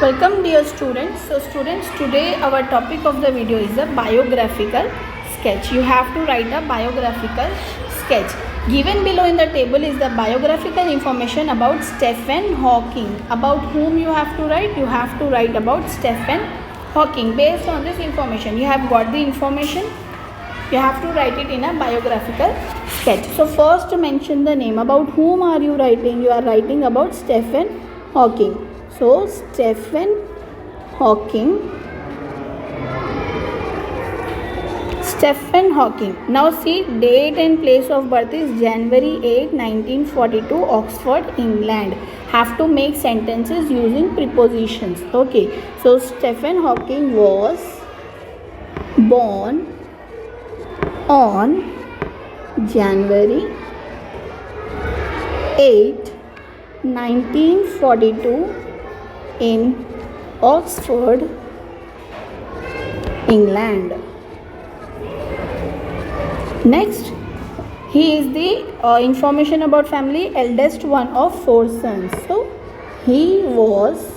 Welcome dear students. So students, today our topic of the video is a biographical sketch. You have to write a biographical sketch. Given below in the table is the biographical information about Stephen Hawking. About whom you have to write? You have to write about Stephen Hawking. Based on this information, you have got the information. You have to write it in a biographical sketch. So first mention the name. About whom are you writing? You are writing about Stephen Hawking. So Stephen Hawking. Stephen Hawking. Now see, date and place of birth is January 8, 1942, Oxford, England. Have to make sentences using prepositions. Okay. So Stephen Hawking was born on January 8, 1942 in Oxford, England. Next, he is the information about family, eldest one of 4 sons. So he was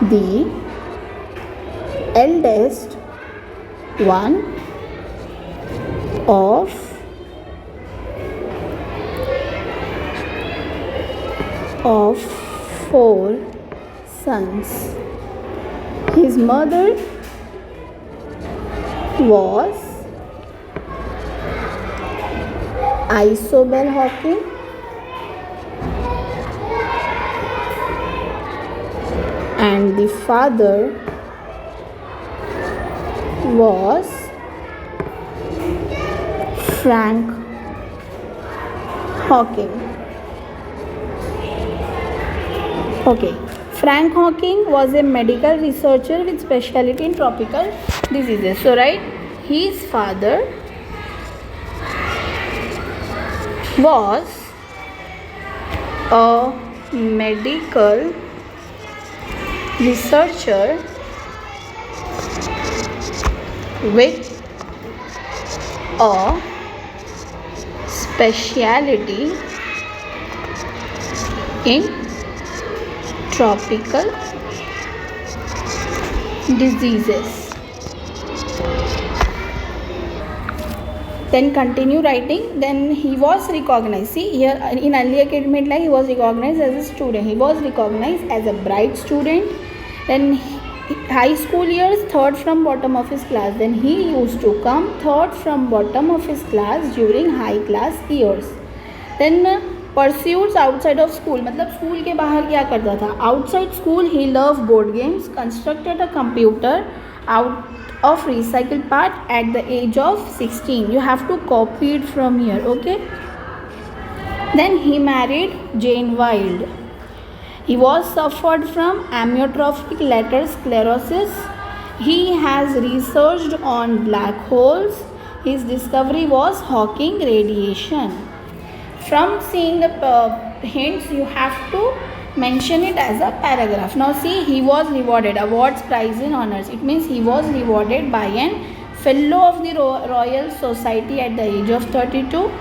the eldest one of 4 sons. His mother was Isobel Hawking and the father was Frank Hawking. Okay, Frank Hawking was a medical researcher with specialty in tropical diseases. So right, his father was a medical researcher with a specialty in tropical diseases. Then continue writing. Then he was recognized. See here in early academic life he was recognized as a student. He was recognized as a bright student. Then high school years, 3rd from bottom of his class. Then he used to come 3rd from bottom of his class during high class years. Then pursuits outside of school, मतलब school के बाहर क्या करता था? Outside school he loved board games, constructed a computer out of recycled part at the age of 16. You have to copy it from here, okay? Then he married Jane Wilde. He was suffered from amyotrophic lateral sclerosis. He has researched on black holes. His discovery was Hawking radiation. From seeing the hints, you have to mention it as a paragraph. Now see, he was rewarded, awards, prize and honors. It means he was rewarded by an fellow of the Royal Society at the age of 32,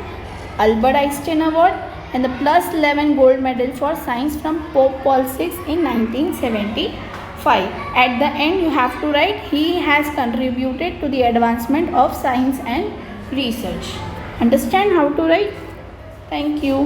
Albert Einstein Award, and the plus 11 gold medal for science from Pope Paul VI in 1975. At the end, you have to write, he has contributed to the advancement of science and research. Understand how to write? Thank you.